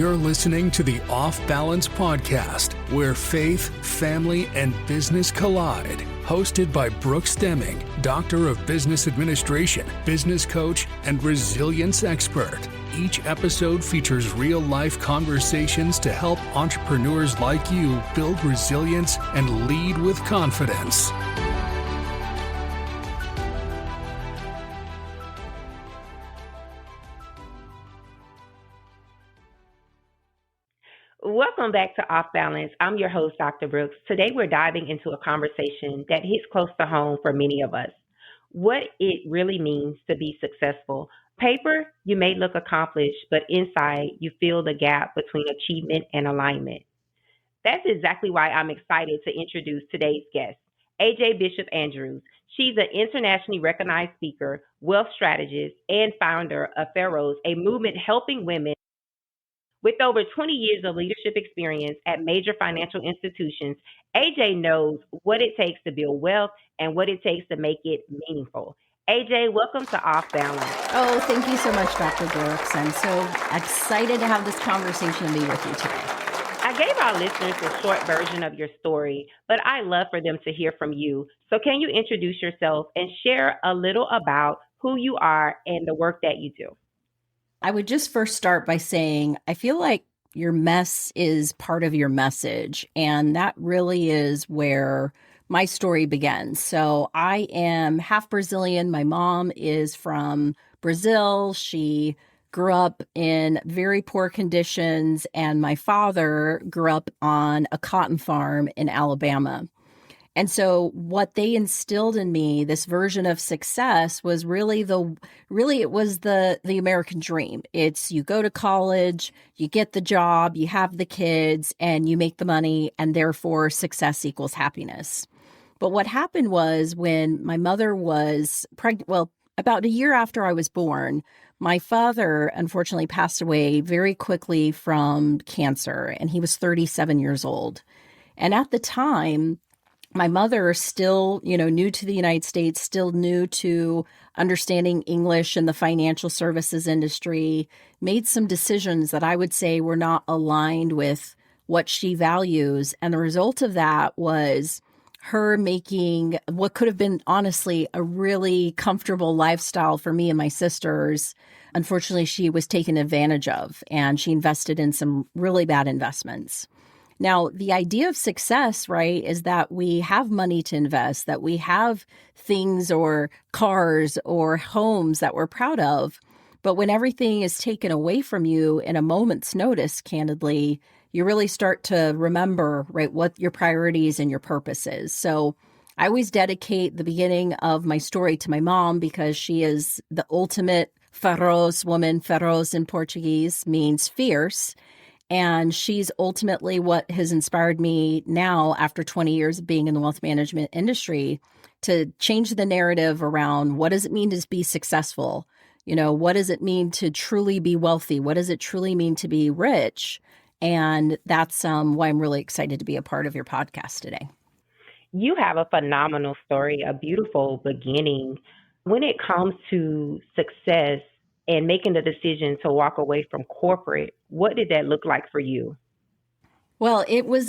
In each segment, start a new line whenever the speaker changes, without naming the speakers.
You're listening to the Off Balance Podcast, where faith, family, and business collide. Hosted by Brooks Deming, Doctor of Business Administration, business coach, and resilience expert. Each episode features real-life conversations to help entrepreneurs like you build resilience and lead with confidence.
Welcome back to Off Balance. I'm your host, Dr. Brooks. Today we're diving into a conversation that hits close to home for many of us. What it really means to be successful. Paper, you may look accomplished, but inside you feel the gap between achievement and alignment. That's exactly why I'm excited to introduce today's guest, AJ Bishop Andrews. She's an internationally recognized speaker, wealth strategist, and founder of Pharaohs, a movement helping women. With over 20 years of leadership experience at major financial institutions, AJ knows what it takes to build wealth and what it takes to make it meaningful. AJ, welcome to Off Balance.
Oh, thank you so much, Dr. Brooks. I'm so excited to have this conversation and be with you today.
I gave our listeners a short version of your story, but I love for them to hear from you. So can you introduce yourself and share a little about who you are and the work that you do?
I would just first start by saying, I feel like your mess is part of your message. And that really is where my story begins. So I am half Brazilian. My mom is from Brazil. She grew up in very poor conditions. And my father grew up on a cotton farm in Alabama. And so what they instilled in me, this version of success, was really it was the American dream. It's you go to college, you get the job, you have the kids, and you make the money, and therefore success equals happiness. But what happened was when my mother was pregnant, about a year after I was born, my father unfortunately passed away very quickly from cancer, and he was 37 years old. And at the time, my mother, still, new to the United States, still new to understanding English and the financial services industry, made some decisions that I would say were not aligned with what she values. And the result of that was her making what could have been, honestly, a really comfortable lifestyle for me and my sisters. Unfortunately, she was taken advantage of, and she invested in some really bad investments. Now, the idea of success, right, is that we have money to invest, that we have things or cars or homes that we're proud of. But when everything is taken away from you in a moment's notice, candidly, you really start to remember, right, what your priorities and your purpose is. So I always dedicate the beginning of my story to my mom because she is the ultimate feroz woman. Feroz in Portuguese means fierce. And she's ultimately what has inspired me now, after 20 years of being in the wealth management industry, to change the narrative around what does it mean to be successful? What does it mean to truly be wealthy? What does it truly mean to be rich? And that's why I'm really excited to be a part of your podcast today.
You have a phenomenal story, a beautiful beginning. When it comes to success and making the decision to walk away from corporate, what did that look like for you?
Well,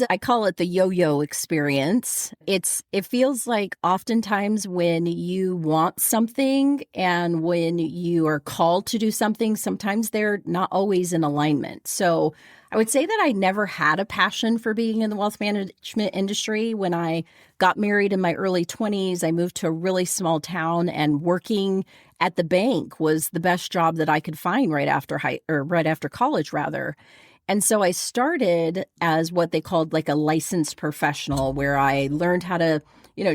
I call it the yo-yo experience. It feels like oftentimes when you want something and when you are called to do something, sometimes they're not always in alignment. So I would say that I never had a passion for being in the wealth management industry. When I got married in my early 20s, I moved to a really small town, and working at the bank was the best job that I could find right after college, rather. And so I started as what they called like a licensed professional, where I learned how to,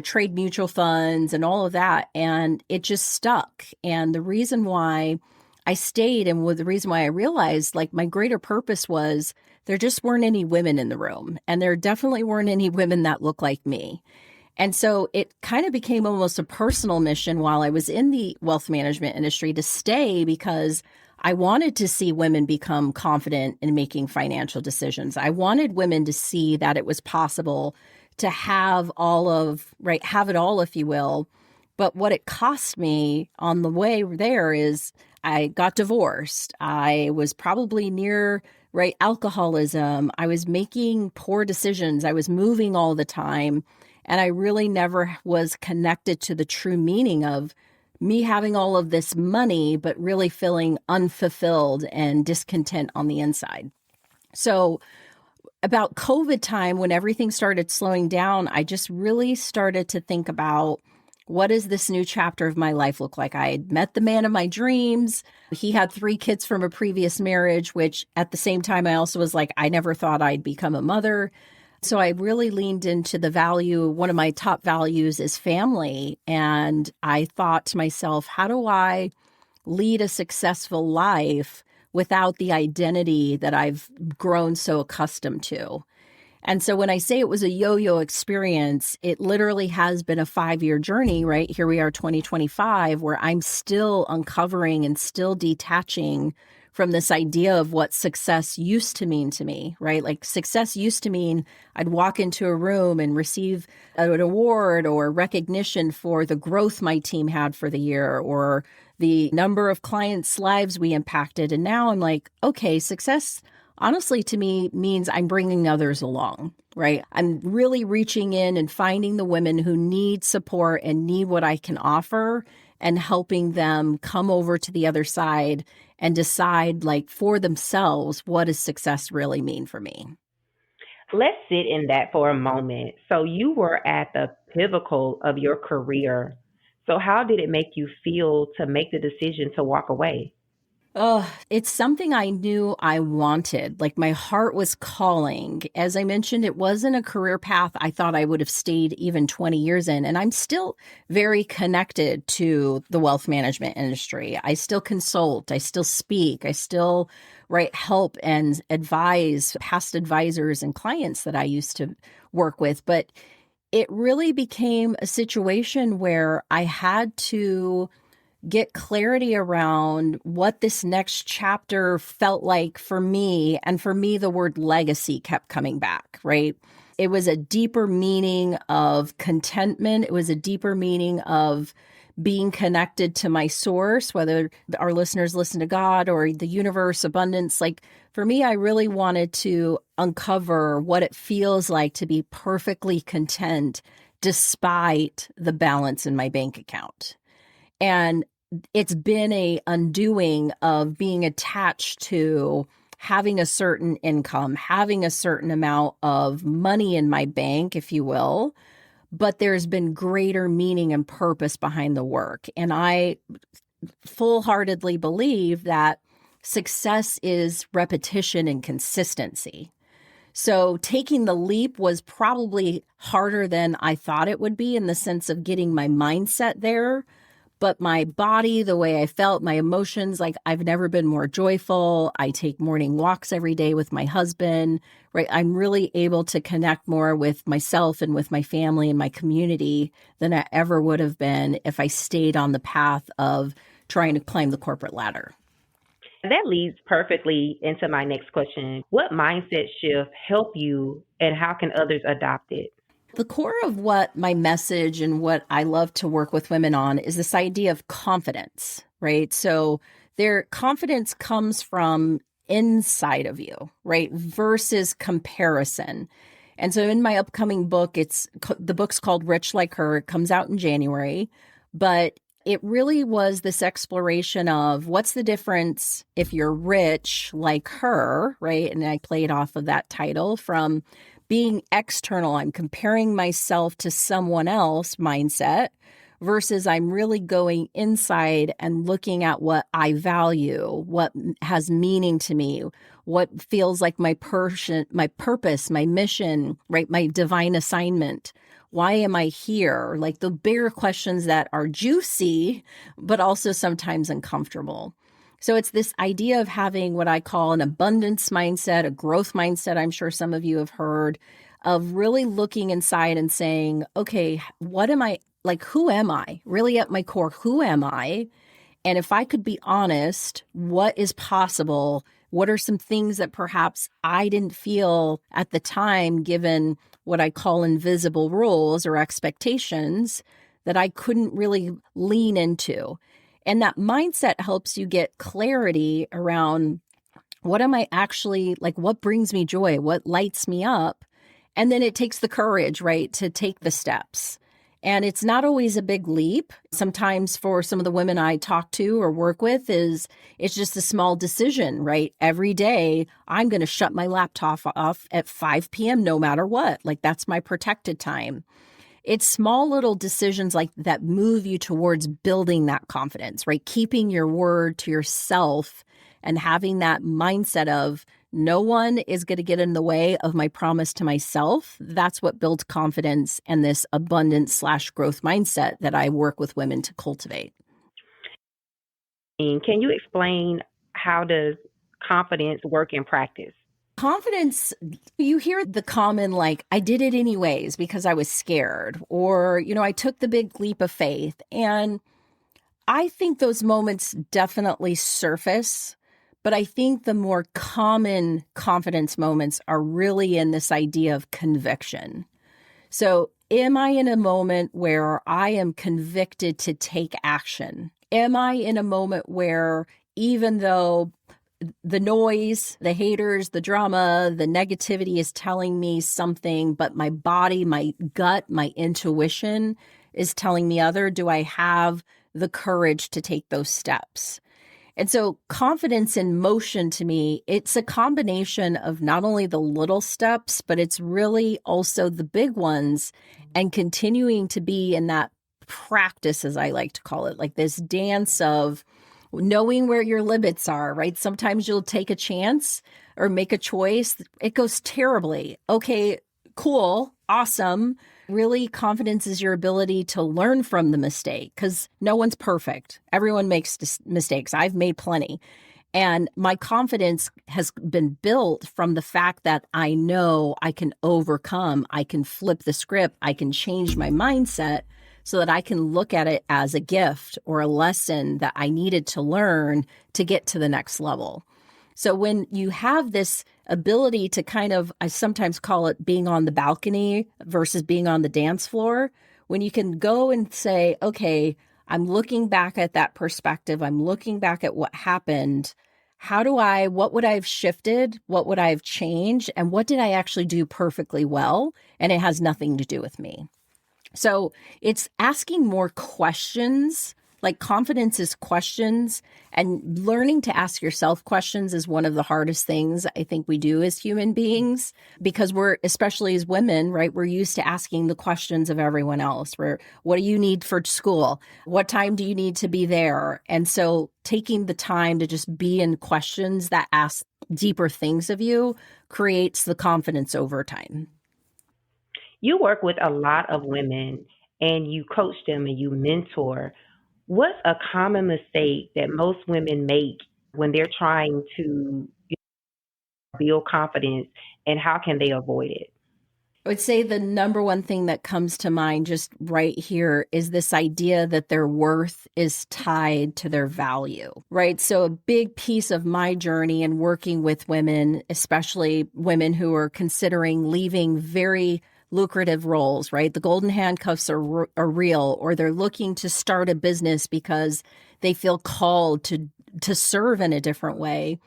trade mutual funds and all of that. And it just stuck. And the reason why I stayed, and the reason why I realized like my greater purpose was there just weren't any women in the room. And there definitely weren't any women that looked like me. And so it kind of became almost a personal mission while I was in the wealth management industry to stay, because I wanted to see women become confident in making financial decisions. I wanted women to see that it was possible to have have it all, if you will. But what it cost me on the way there is I got divorced. I was probably near right? Alcoholism. I was making poor decisions. I was moving all the time. And I really never was connected to the true meaning of me having all of this money, but really feeling unfulfilled and discontent on the inside. So about COVID time, when everything started slowing down, I just really started to think about, what does this new chapter of my life look like? I had met the man of my dreams. He had 3 kids from a previous marriage, which at the same time, I also was like, I never thought I'd become a mother. So I really leaned into the value. One of my top values is family. And I thought to myself, how do I lead a successful life without the identity that I've grown so accustomed to? And so when I say it was a yo-yo experience, it literally has been a 5-year journey, right? Here we are, 2025, where I'm still uncovering and still detaching from this idea of what success used to mean to me, right? Like success used to mean I'd walk into a room and receive an award or recognition for the growth my team had for the year or the number of clients' lives we impacted. And now I'm like, okay, success honestly, to me, means I'm bringing others along, right? I'm really reaching in and finding the women who need support and need what I can offer and helping them come over to the other side and decide, like, for themselves, what does success really mean for me?
Let's sit in that for a moment. So, you were at the pinnacle of your career. So, how did it make you feel to make the decision to walk away?
Oh, it's something I knew I wanted. Like my heart was calling. As I mentioned, it wasn't a career path I thought I would have stayed even 20 years in. And I'm still very connected to the wealth management industry. I still consult, I still speak, I still help and advise past advisors and clients that I used to work with. But it really became a situation where I had to get clarity around what this next chapter felt like for me. And for me, the word legacy kept coming back, right? It was a deeper meaning of contentment. It was a deeper meaning of being connected to my source, whether our listeners listen to God or the universe, abundance. Like for me, I really wanted to uncover what it feels like to be perfectly content despite the balance in my bank account. And it's been a undoing of being attached to having a certain income, having a certain amount of money in my bank, if you will, but there's been greater meaning and purpose behind the work. And I full-heartedly believe that success is repetition and consistency. So taking the leap was probably harder than I thought it would be in the sense of getting my mindset there. But my body, the way I felt, my emotions, like I've never been more joyful. I take morning walks every day with my husband, right? I'm really able to connect more with myself and with my family and my community than I ever would have been if I stayed on the path of trying to climb the corporate ladder.
That leads perfectly into my next question. What mindset shift helped you and how can others adopt it?
The core of what my message and what I love to work with women on is this idea of confidence, right? So their confidence comes from inside of you, right? Versus comparison. And so in my upcoming book, the book's called Rich Like Her. It comes out in January, but it really was this exploration of what's the difference if you're rich like her, right? And I played off of that title from being external. I'm comparing myself to someone else mindset versus I'm really going inside and looking at what I value, what has meaning to me, what feels like my purpose, my mission, right? My divine assignment. Why am I here? Like the bigger questions that are juicy, but also sometimes uncomfortable. So it's this idea of having what I call an abundance mindset, a growth mindset. I'm sure some of you have heard of really looking inside and saying, okay, what am I like? Who am I really at my core? Who am I? And if I could be honest, what is possible? What are some things that perhaps I didn't feel at the time, given what I call invisible rules or expectations that I couldn't really lean into? And that mindset helps you get clarity around What am I actually like? What brings me joy? What lights me up? And then it takes the courage, right, to take the steps. And it's not always a big leap. Sometimes for some of the women I talk to or work with it's just a small decision, right? Every day I'm going to shut my laptop off at 5 p.m. no matter what. Like that's my protected time. It's small little decisions like that move you towards building that confidence, right? Keeping your word to yourself and having that mindset of no one is going to get in the way of my promise to myself. That's what builds confidence and this abundance/growth mindset that I work with women to cultivate.
And can you explain how does confidence work in practice?
Confidence, you hear the common like, I did it anyways because I was scared, or, I took the big leap of faith. And I think those moments definitely surface, but I think the more common confidence moments are really in this idea of conviction. So am I in a moment where I am convicted to take action? Am I in a moment where even though the noise, the haters, the drama, the negativity is telling me something, but my body, my gut, my intuition is telling me other, do I have the courage to take those steps? And so confidence in motion to me, it's a combination of not only the little steps, but it's really also the big ones and continuing to be in that practice, as I like to call it, like this dance of knowing where your limits are, right? Sometimes you'll take a chance or make a choice. It goes terribly. Okay, cool, awesome. Really, confidence is your ability to learn from the mistake because no one's perfect. Everyone makes mistakes. I've made plenty. And my confidence has been built from the fact that I know I can overcome, I can flip the script, I can change my mindset so that I can look at it as a gift or a lesson that I needed to learn to get to the next level. So when you have this ability to kind of, I sometimes call it being on the balcony versus being on the dance floor, when you can go and say, okay, I'm looking back at that perspective, I'm looking back at what happened, what would I have shifted, what would I have changed, and what did I actually do perfectly well? And it has nothing to do with me. So it's asking more questions, like confidence is questions, and learning to ask yourself questions is one of the hardest things I think we do as human beings, because we're, especially as women, right, we're used to asking the questions of everyone else. What do you need for school? What time do you need to be there? And so taking the time to just be in questions that ask deeper things of you creates the confidence over time.
You work with a lot of women and you coach them and you mentor. What's a common mistake that most women make when they're trying to build confidence, and how can they avoid it?
I would say the number one thing that comes to mind just right here is this idea that their worth is tied to their value, right? So a big piece of my journey in working with women, especially women who are considering leaving very lucrative roles, right? The golden handcuffs are real, or they're looking to start a business because they feel called to serve in a different way.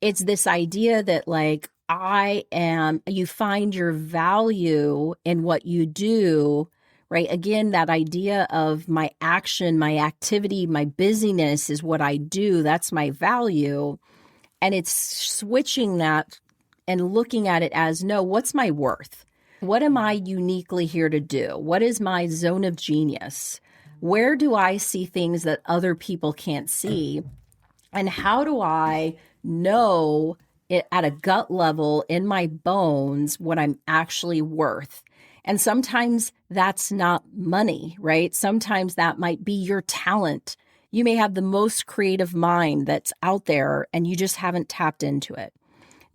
It's this idea that like, you find your value in what you do, right? Again, that idea of my action, my activity, my busyness is what I do. That's my value. And it's switching that and looking at it as, no, what's my worth? What am I uniquely here to do? What is my zone of genius? Where do I see things that other people can't see? And how do I know it at a gut level in my bones what I'm actually worth? And sometimes that's not money, right? Sometimes that might be your talent. You may have the most creative mind that's out there and you just haven't tapped into it.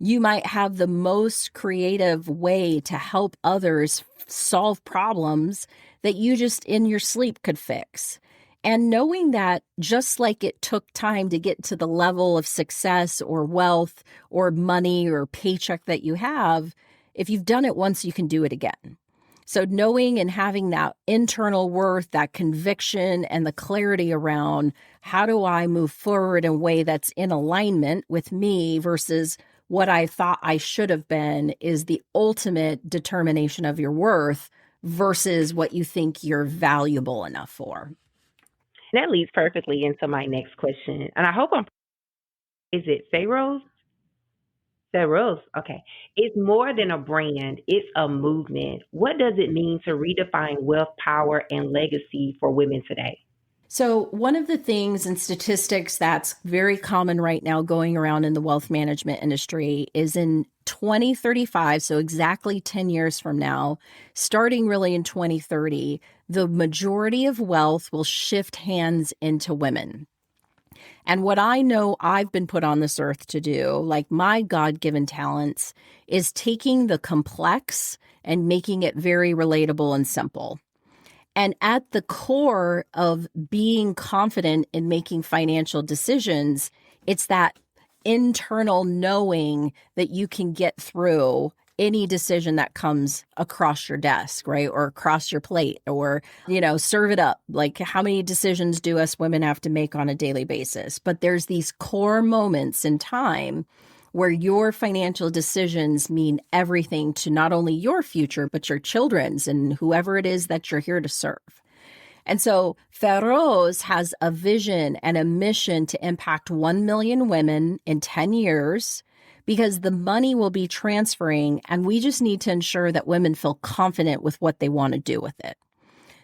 You might have the most creative way to help others solve problems that you just in your sleep could fix. And knowing that just like it took time to get to the level of success or wealth or money or paycheck that you have, if you've done it once, you can do it again. So knowing and having that internal worth, that conviction, and the clarity around how do I move forward in a way that's in alignment with me versus what I thought I should have been is the ultimate determination of your worth versus what you think you're valuable enough for.
That leads perfectly into my next question. And I hope is it Pharaoh's? Pharaoh's. Okay. It's more than a brand, it's a movement. What does it mean to redefine wealth, power, and legacy for women today?
So, one of the things in statistics that's very common right now going around in the wealth management industry is in 2035, so exactly 10 years from now, starting really in 2030, the majority of wealth will shift hands into women. And what I know I've been put on this earth to do, like my God-given talents, is taking the complex and making it very relatable and simple. And at the core of being confident in making financial decisions, it's that internal knowing that you can get through any decision that comes across your desk, right? Or across your plate or, serve it up. Like how many decisions do us women have to make on a daily basis? But there's these core moments in time where your financial decisions mean everything to not only your future, but your children's and whoever it is that you're here to serve. And so Feroz has a vision and a mission to impact 1 million women in 10 years because the money will be transferring and we just need to ensure that women feel confident with what they want to do with it.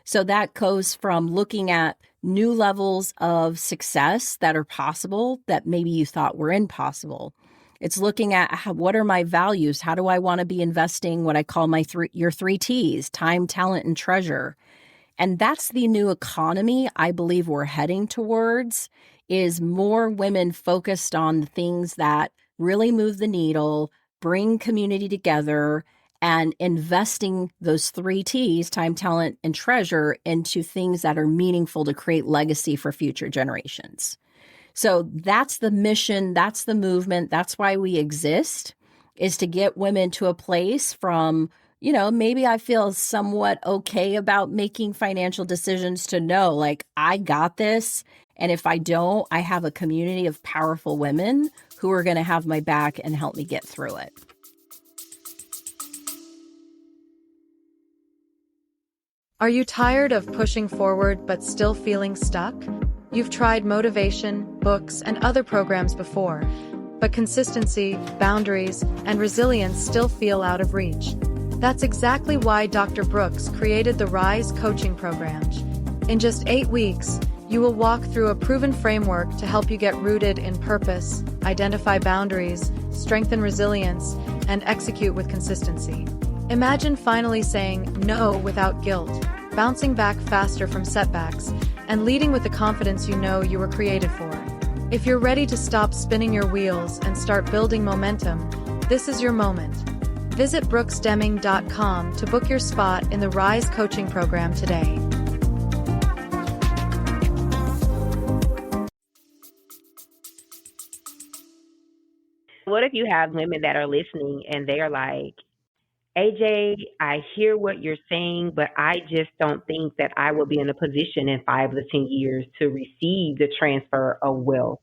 So that goes from looking at new levels of success that are possible that maybe you thought were impossible. It's looking at what are my values? How do I want to be investing what I call your 3 T's, time, talent, and treasure? And that's the new economy I believe we're heading towards is more women focused on the things that really move the needle, bring community together, and investing those 3 T's, time, talent, and treasure into things that are meaningful to create legacy for future generations. So that's the mission, that's the movement, that's why we exist, is to get women to a place from, maybe I feel somewhat okay about making financial decisions to know, like, I got this. And if I don't, I have a community of powerful women who are going to have my back and help me get through it.
Are you tired of pushing forward but still feeling stuck? You've tried motivation, books, and other programs before, but consistency, boundaries, and resilience still feel out of reach. That's exactly why Dr. Brooks created the Rise coaching program. In just 8 weeks, you will walk through a proven framework to help you get rooted in purpose, identify boundaries, strengthen resilience, and execute with consistency. Imagine finally saying no without guilt, bouncing back faster from setbacks, and leading with the confidence you know you were created for. If you're ready to stop spinning your wheels and start building momentum, this is your moment. Visit brooksdeming.com to book your spot in the Rise coaching program today.
What if you have women that are listening and they're like, AJ, I hear what you're saying, but I just don't think that I will be in a position in 5 to 10 years to receive the transfer of wealth.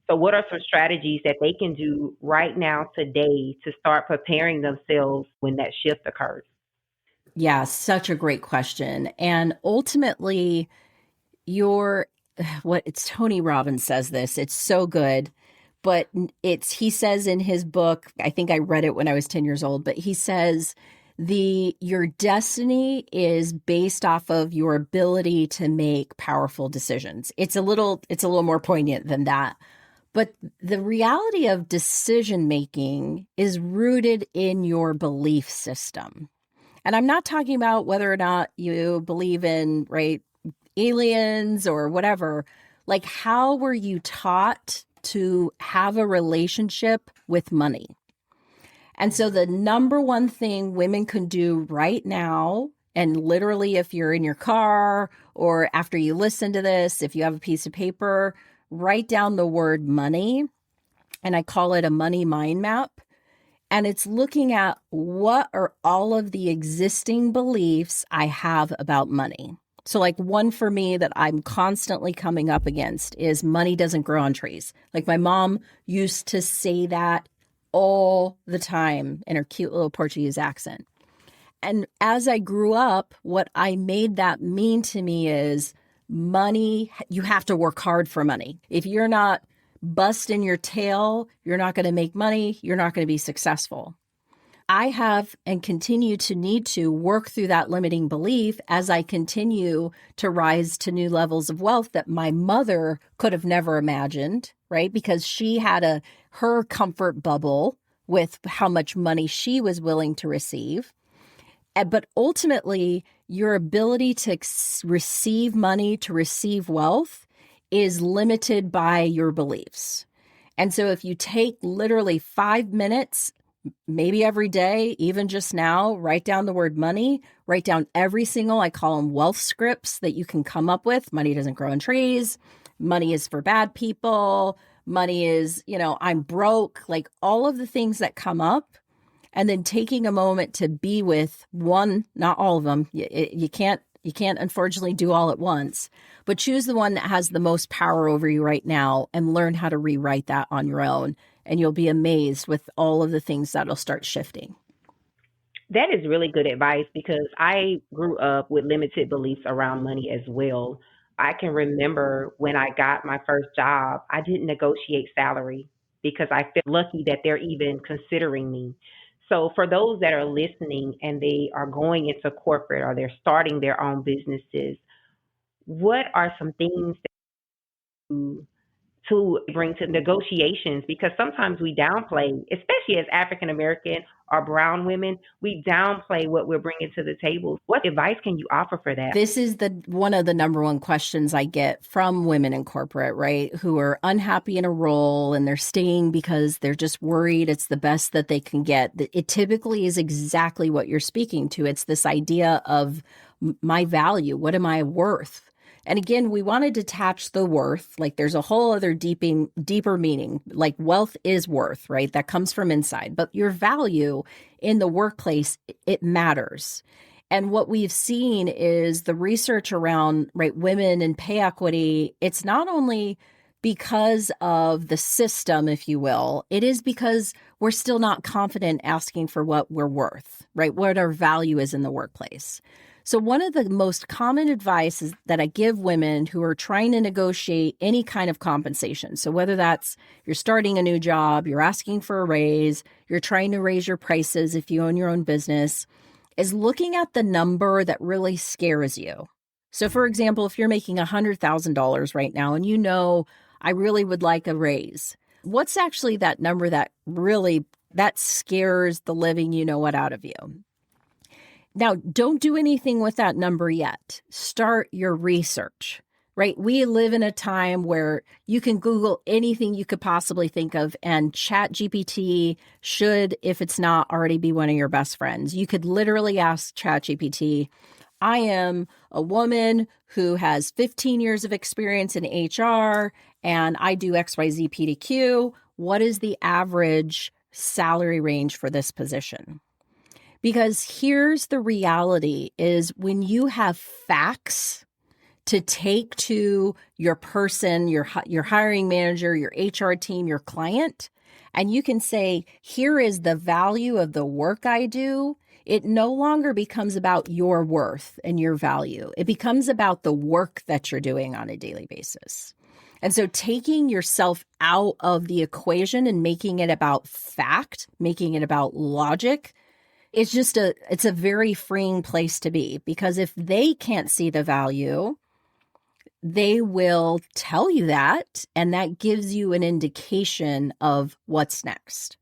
So, what are some strategies that they can do right now, today, to start preparing themselves when that shift occurs?
Yeah, such a great question. And ultimately, it's Tony Robbins says this, it's so good. But he says in his book, I think I read it when I was 10 years old, but he says your destiny is based off of your ability to make powerful decisions. It's a little more poignant than that. But the reality of decision making is rooted in your belief system. And I'm not talking about whether or not you believe in, right, aliens or whatever. Like, how were you taught to have a relationship with money? And so the number one thing women can do right now, and literally if you're in your car or after you listen to this, if you have a piece of paper, write down the word money. And I call it a money mind map. And it's looking at what are all of the existing beliefs I have about money. So like one for me that I'm constantly coming up against is money doesn't grow on trees. Like my mom used to say that all the time in her cute little Portuguese accent. And as I grew up, what I made that mean to me is money, you have to work hard for money. If you're not busting your tail, you're not going to make money, you're not going to be successful. I have and continue to need to work through that limiting belief as I continue to rise to new levels of wealth that my mother could have never imagined, right? Because she had her comfort bubble with how much money she was willing to receive. But ultimately, your ability to receive money, to receive wealth is limited by your beliefs. And so if you take literally 5 minutes, maybe every day, even just now, write down the word money, write down every single, I call them wealth scripts that you can come up with. Money doesn't grow on trees. Money is for bad people. Money is, I'm broke, like all of the things that come up. And then taking a moment to be with one, not all of them. You can't unfortunately do all at once, but choose the one that has the most power over you right now and learn how to rewrite that on your own. And you'll be amazed with all of the things that'll start shifting.
That is really good advice because I grew up with limited beliefs around money as well. I can remember when I got my first job, I didn't negotiate salary because I felt lucky that they're even considering me. So, for those that are listening and they are going into corporate or they're starting their own businesses, what are some things to bring to negotiations? Because sometimes we downplay, especially as African American or brown women, we downplay what we're bringing to the table. What advice can you offer for that?
This is one of the number one questions I get from women in corporate, right? Who are unhappy in a role and they're staying because they're just worried it's the best that they can get. It typically is exactly what you're speaking to. It's this idea of my value. What am I worth? And again, we want to detach the worth. Like there's a whole other deeper meaning, like wealth is worth, right? That comes from inside. But your value in the workplace, it matters. And what we've seen is the research around, right, women and pay equity. It's not only because of the system, if you will, it is because we're still not confident asking for what we're worth, right? What our value is in the workplace. So one of the most common advice is that I give women who are trying to negotiate any kind of compensation. So whether that's you're starting a new job, you're asking for a raise, you're trying to raise your prices if you own your own business, is looking at the number that really scares you. So for example, if you're making $100,000 right now and I really would like a raise, what's actually that number that scares the living out of you? Now, don't do anything with that number yet. Start your research, right? We live in a time where you can Google anything you could possibly think of, and ChatGPT should, if it's not, already be one of your best friends. You could literally ask ChatGPT, I am a woman who has 15 years of experience in HR, and I do XYZ PDQ. What is the average salary range for this position? Because here's the reality is when you have facts to take to your person, your hiring manager, your HR team, your client, and you can say, here is the value of the work I do, it no longer becomes about your worth and your value. It becomes about the work that you're doing on a daily basis. And so taking yourself out of the equation and making it about fact, making it about logic, it's a very freeing place to be, because if they can't see the value, they will tell you that, and that gives you an indication of what's next.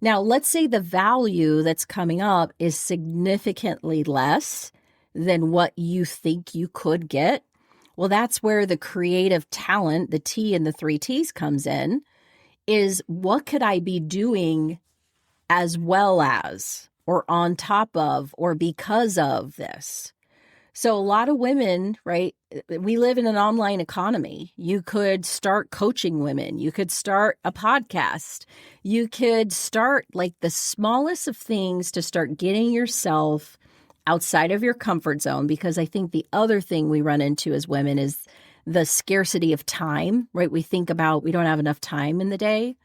Now, let's say the value that's coming up is significantly less than what you think you could get. Well, that's where the creative talent, the T in the 3 T's comes in, is what could I be doing as well as, or on top of, or because of this? So a lot of women, right? We live in an online economy. You could start coaching women. You could start a podcast. You could start like the smallest of things to start getting yourself outside of your comfort zone. Because I think the other thing we run into as women is the scarcity of time, right? We think about we don't have enough time in the day.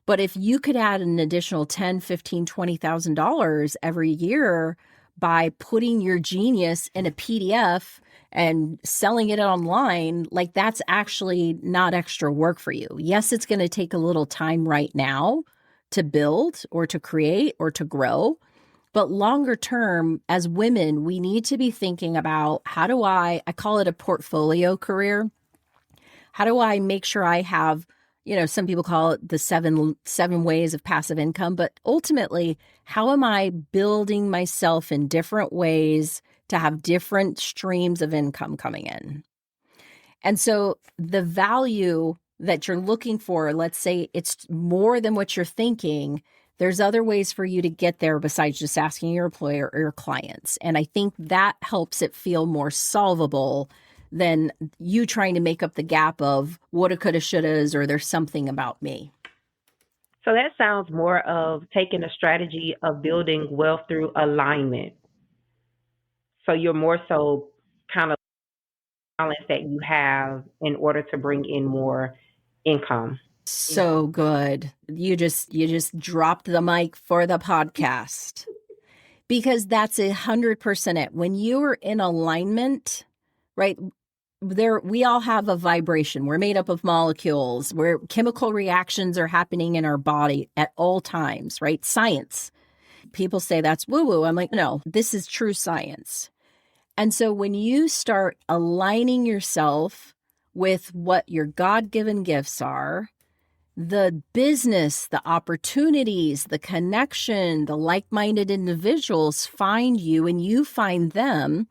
But if you could add an additional $10, $15, $20,000 every year by putting your genius in a PDF and selling it online, like that's actually not extra work for you. Yes, it's going to take a little time right now to build or to create or to grow. But longer term, as women, we need to be thinking about how do I call it a portfolio career. How do I make sure I have, some people call it the seven ways of passive income, but ultimately, how am I building myself in different ways to have different streams of income coming in? And so the value that you're looking for, let's say it's more than what you're thinking, there's other ways for you to get there besides just asking your employer or your clients. And I think that helps it feel more solvable than you trying to make up the gap of woulda, coulda, shouldas, or there's something about me.
So that sounds more of taking a strategy of building wealth through alignment. So you're more so kind of balance that you have in order to bring in more income.
So good. You just dropped the mic for the podcast because that's 100% it. When you are in alignment, right? We all have a vibration. We're made up of molecules where chemical reactions are happening in our body at all times, right? Science. People say that's woo-woo. I'm like, no, this is true science. And so when you start aligning yourself with what your God-given gifts are, the business, the opportunities, the connection, the like-minded individuals find you and you find them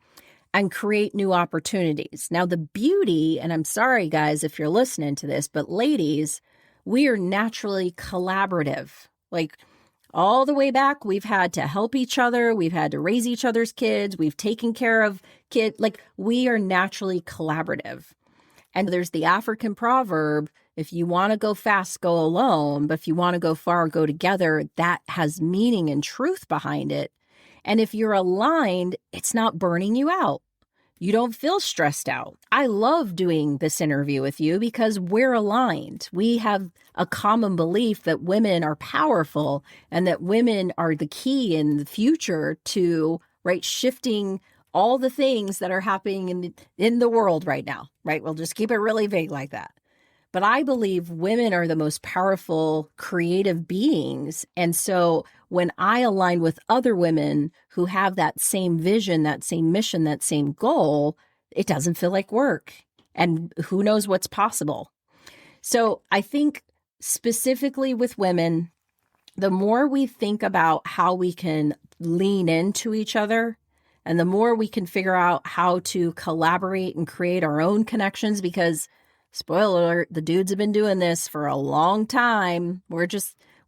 and create new opportunities. Now, the beauty, and I'm sorry, guys, if you're listening to this, but ladies, we are naturally collaborative. Like all the way back, we've had to help each other. We've had to raise each other's kids. We've taken care of kids. Like we are naturally collaborative. And there's the African proverb, if you want to go fast, go alone. But if you want to go far, go together. That has meaning and truth behind it. And if you're aligned, it's not burning you out. You don't feel stressed out. I love doing this interview with you because we're aligned. We have a common belief that women are powerful and that women are the key in the future to, right, shifting all the things that are happening in the world right now, right? We'll just keep it really vague like that. But I believe women are the most powerful creative beings. And so when I align with other women who have that same vision, that same mission, that same goal, it doesn't feel like work. And who knows what's possible. So I think specifically with women, the more we think about how we can lean into each other, and the more we can figure out how to collaborate and create our own connections, because spoiler alert, the dudes have been doing this for a long time.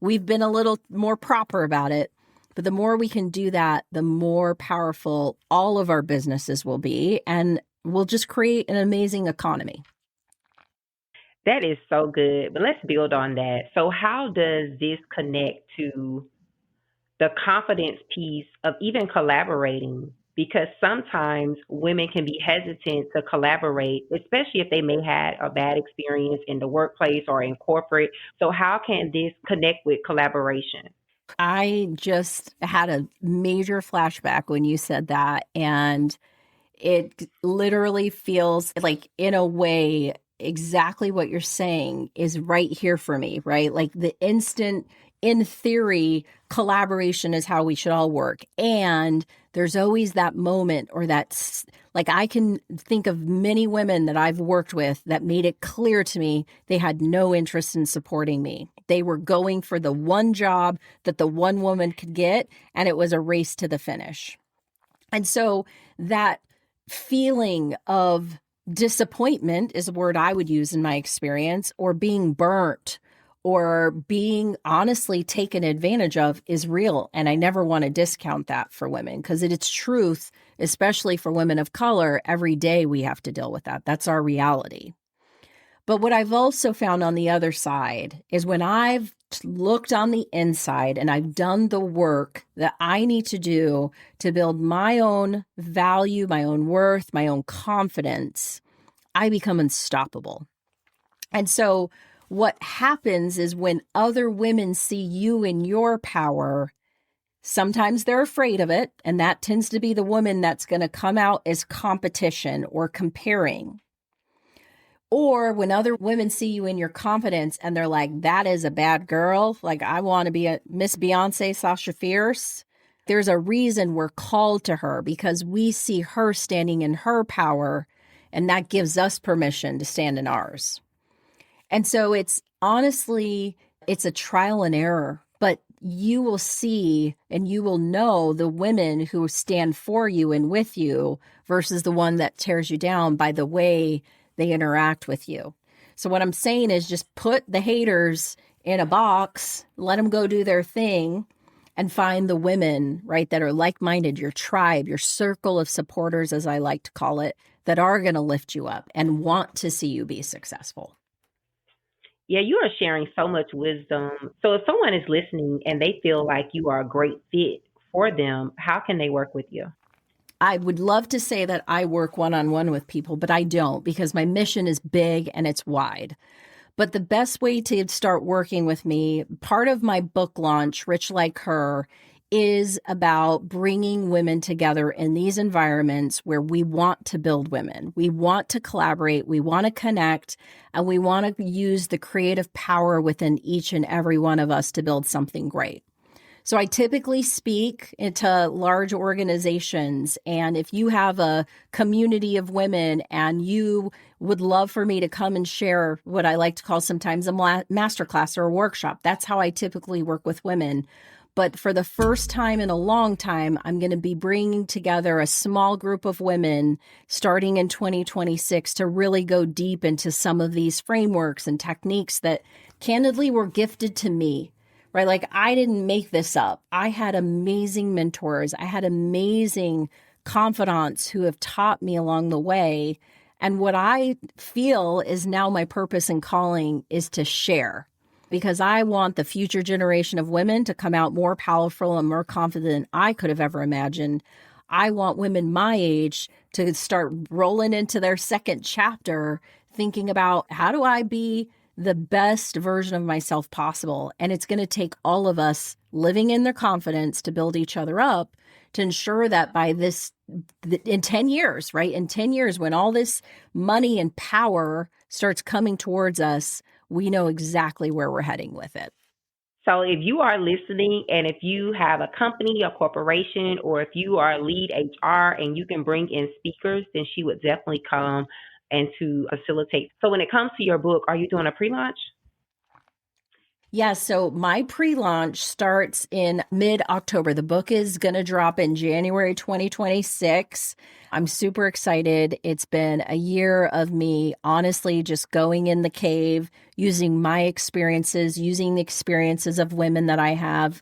We've been a little more proper about it. But the more we can do that, the more powerful all of our businesses will be. And we'll just create an amazing economy.
That is so good. But let's build on that. So how does this connect to the confidence piece of even collaborating? Because sometimes women can be hesitant to collaborate, especially if they may have a bad experience in the workplace or in corporate. So how can this connect with collaboration?
I just had a major flashback when you said that. And it literally feels like, in a way, exactly what you're saying is right here for me, right? Like the instant, in theory, collaboration is how we should all work. And there's always that moment or that's like, I can think of many women that I've worked with that made it clear to me they had no interest in supporting me. They were going for the one job that the one woman could get, and it was a race to the finish. And so that feeling of disappointment is a word I would use in my experience, or being burnt, or being honestly taken advantage of is real. And I never want to discount that for women because it's truth, especially for women of color. Every day we have to deal with that. That's our reality. But what I've also found on the other side is when I've looked on the inside and I've done the work that I need to do to build my own value, my own worth, my own confidence, I become unstoppable. And so what happens is when other women see you in your power, sometimes they're afraid of it. And that tends to be the woman that's going to come out as competition or comparing. Or when other women see you in your confidence and they're like, that is a bad girl. Like, I want to be a Miss Beyonce, Sasha Fierce. There's a reason we're called to her because we see her standing in her power, and that gives us permission to stand in ours. And so it's honestly, it's a trial and error, but you will see and you will know the women who stand for you and with you versus the one that tears you down by the way they interact with you. So what I'm saying is just put the haters in a box, let them go do their thing, and find the women, right, that are like-minded, your tribe, your circle of supporters, as I like to call it, that are going to lift you up and want to see you be successful.
Yeah, you are sharing so much wisdom. So if someone is listening and they feel like you are a great fit for them, how can they work with you?
I would love to say that I work one-on-one with people, but I don't because my mission is big and it's wide. But the best way to start working with me, part of my book launch, Rich Like Her, is about bringing women together in these environments where we want to build women. We want to collaborate, we want to connect, and we want to use the creative power within each and every one of us to build something great. So I typically speak into large organizations, and if you have a community of women and you would love for me to come and share what I like to call sometimes a masterclass or a workshop, that's how I typically work with women. But for the first time in a long time, I'm going to be bringing together a small group of women starting in 2026 to really go deep into some of these frameworks and techniques that candidly were gifted to me. Right? Like, I didn't make this up. I had amazing mentors. I had amazing confidants who have taught me along the way. And what I feel is now my purpose and calling is to share, because I want the future generation of women to come out more powerful and more confident than I could have ever imagined. I want women my age to start rolling into their second chapter, thinking about how do I be the best version of myself possible. And it's going to take all of us living in their confidence to build each other up to ensure that by in 10 years, right? In 10 years, when all this money and power starts coming towards us, we know exactly where we're heading with it.
So if you are listening and if you have a company, a corporation, or if you are a lead HR and you can bring in speakers, then she would definitely come and to facilitate. So when it comes to your book, are you doing a pre-launch?
Yeah, so my pre-launch starts in mid-October. The book is going to drop in January 2026. I'm super excited. It's been a year of me honestly just going in the cave, using my experiences, using the experiences of women that I have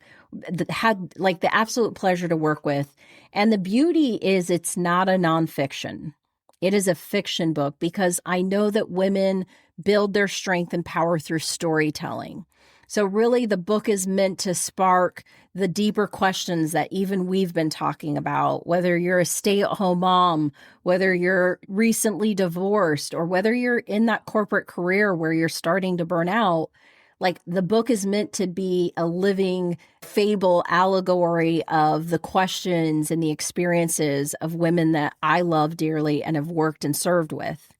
had like the absolute pleasure to work with. And the beauty is it's not a nonfiction. It is a fiction book because I know that women build their strength and power through storytelling. So really, the book is meant to spark the deeper questions that even we've been talking about, whether you're a stay-at-home mom, whether you're recently divorced, or whether you're in that corporate career where you're starting to burn out. Like, the book is meant to be a living fable allegory of the questions and the experiences of women that I love dearly and have worked and served with.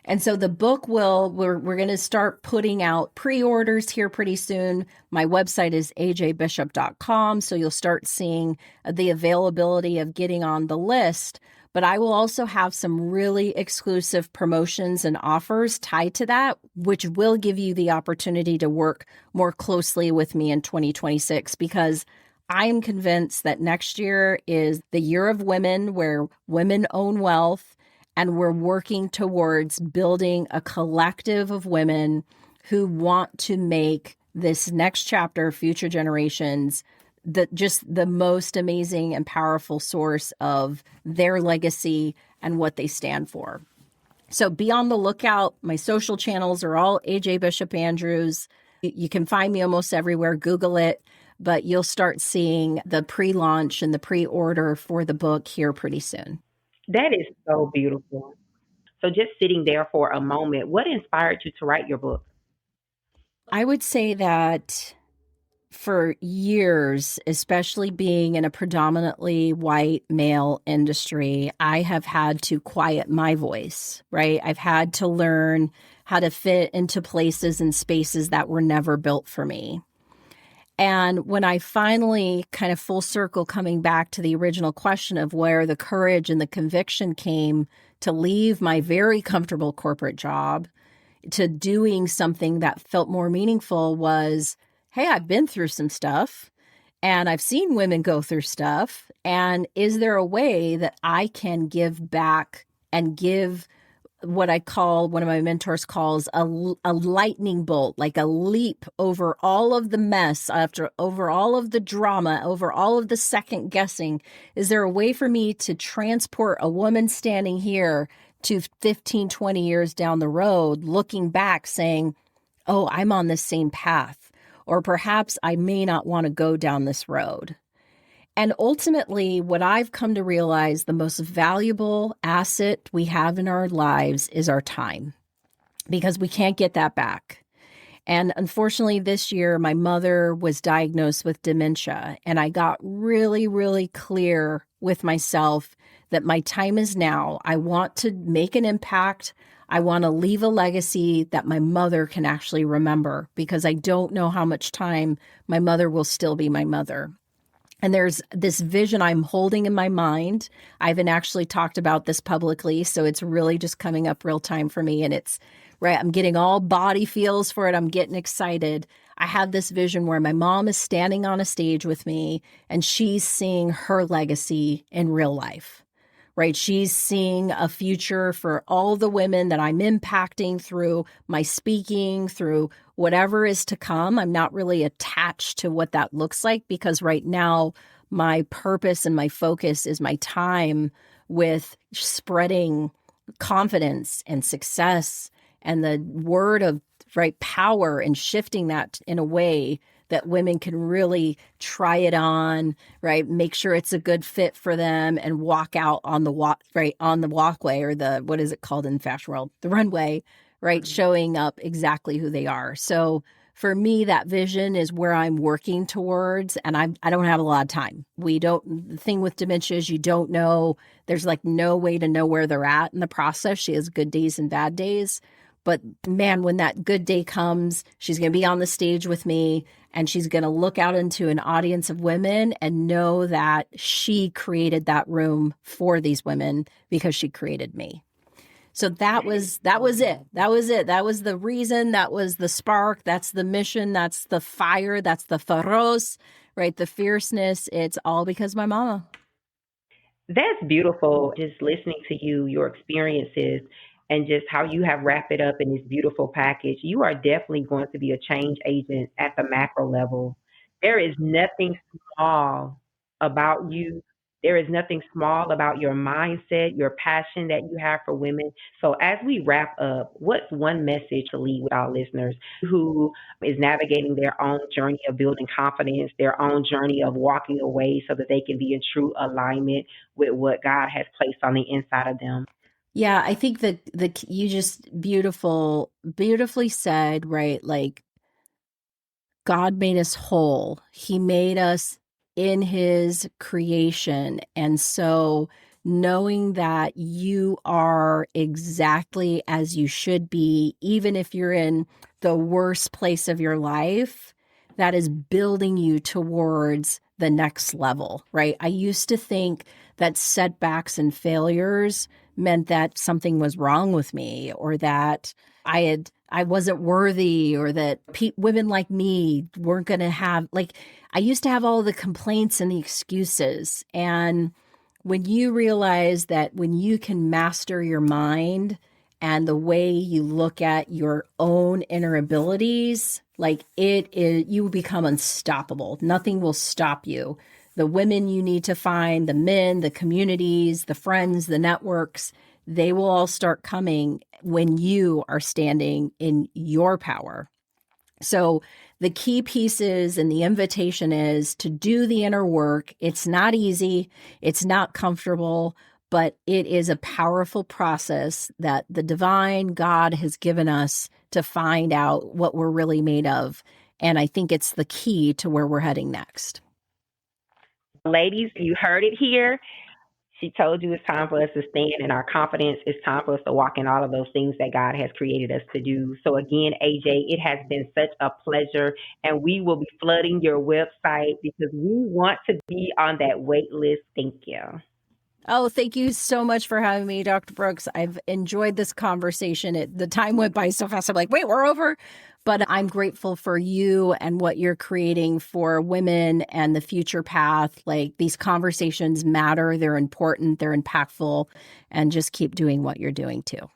And so the book we're going to start putting out pre-orders here pretty soon. My website is ajbishop.com, so you'll start seeing the availability of getting on the list. But I will also have some really exclusive promotions and offers tied to that, which will give you the opportunity to work more closely with me in 2026, because I am convinced that next year is the year of women, where women own wealth. And we're working towards building a collective of women who want to make this next chapter, future generations, just the most amazing and powerful source of their legacy and what they stand for. So be on the lookout. My social channels are all AJ Bishop Andrews. You can find me almost everywhere. Google it, but you'll start seeing the pre-launch and the pre-order for the book here pretty soon.
That is so beautiful. So just sitting there for a moment, what inspired you to write your book?
I would say that for years, especially being in a predominantly white male industry, I have had to quiet my voice, right? I've had to learn how to fit into places and spaces that were never built for me. And when I finally kind of full circle coming back to the original question of where the courage and the conviction came to leave my very comfortable corporate job to doing something that felt more meaningful was, hey, I've been through some stuff and I've seen women go through stuff. And is there a way that I can give back and give what I call, one of my mentors calls a lightning bolt, like a leap over all of the mess, over all of the drama, over all of the second guessing? Is there a way for me to transport a woman standing here to 15, 20 years down the road, looking back saying, oh, I'm on this same path, or perhaps I may not want to go down this road? And ultimately, what I've come to realize, the most valuable asset we have in our lives is our time, because we can't get that back. And unfortunately, this year, my mother was diagnosed with dementia, and I got really, really clear with myself that my time is now. I want to make an impact. I want to leave a legacy that my mother can actually remember, because I don't know how much time my mother will still be my mother. And there's this vision I'm holding in my mind. I haven't actually talked about this publicly, so it's really just coming up real time for me. And it's right, I'm getting all body feels for it. I'm getting excited. I have this vision where my mom is standing on a stage with me and she's seeing her legacy in real life, right? She's seeing a future for all the women that I'm impacting through my speaking, through whatever is to come. I'm not really attached to what that looks like, because right now my purpose and my focus is my time with spreading confidence and success and the word of right power, and shifting that in a way that women can really try it on, right? Make sure it's a good fit for them and walk out on the on the walkway, or the, what is it called in the fashion world? The runway, right? Showing up exactly who they are. So for me, that vision is where I'm working towards, and I don't have a lot of time. The thing with dementia is you don't know, there's like no way to know where they're at in the process. She has good days and bad days. But man, when that good day comes, she's going to be on the stage with me, and she's going to look out into an audience of women and know that she created that room for these women because she created me. So that was it. That was it. That was the reason. That was the spark. That's the mission. That's the fire. That's the feroz, right? The fierceness. It's all because my mama.
That's beautiful. Just listening to you, your experiences, and just how you have wrapped it up in this beautiful package. You are definitely going to be a change agent at the macro level. There is nothing small about you. There is nothing small about your mindset, your passion that you have for women. So, as we wrap up, what's one message to leave with our listeners who is navigating their own journey of building confidence, their own journey of walking away so that they can be in true alignment with what God has placed on the inside of them?
Yeah, I think that you just beautifully said, right? Like, God made us whole. He made us in his creation. And so knowing that you are exactly as you should be, even if you're in the worst place of your life, that is building you towards the next level, right? I used to think that setbacks and failures meant that something was wrong with me, or that I wasn't worthy, or that women like me weren't going to have, like, I used to have all the complaints and the excuses. And when you realize that when you can master your mind and the way you look at your own inner abilities, like you become unstoppable. Nothing will stop you. The women you need to find, the men, the communities, the friends, the networks, they will all start coming when you are standing in your power. So the key pieces and the invitation is to do the inner work. It's not easy. It's not comfortable, but it is a powerful process that the divine God has given us to find out what we're really made of. And I think it's the key to where we're heading next.
Ladies, you heard it here. She told you it's time for us to stand in our confidence. It's time for us to walk in all of those things that God has created us to do. So again, AJ, it has been such a pleasure, and we will be flooding your website because we want to be on that wait list. Thank you.
Oh, thank you so much for having me, Dr. Brooks. I've enjoyed this conversation. The time went by so fast. I'm like, wait, we're over. But I'm grateful for you and what you're creating for women and the future path. Like, these conversations matter. They're important. They're impactful. And just keep doing what you're doing too.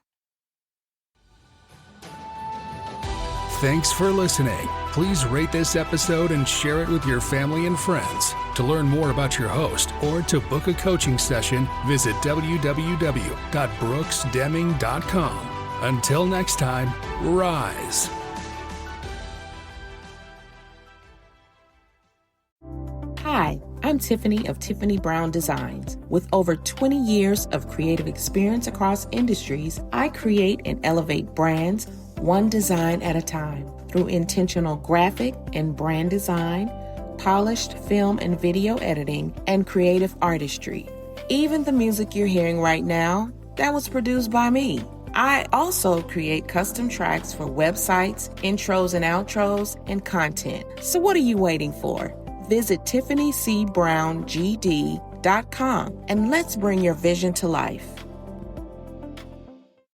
Thanks for listening. Please rate this episode and share it with your family and friends. To learn more about your host or to book a coaching session, visit www.brooksdeming.com. Until next time, rise.
Hi, I'm Tiffany of Tiffany Brown Designs. With over 20 years of creative experience across industries, I create and elevate brands one design at a time through intentional graphic and brand design, polished film and video editing, and creative artistry. Even the music you're hearing right now, that was produced by me. I also create custom tracks for websites, intros and outros, and content. So what are you waiting for? Visit TiffanyCBrownGD.com and let's bring your vision to life.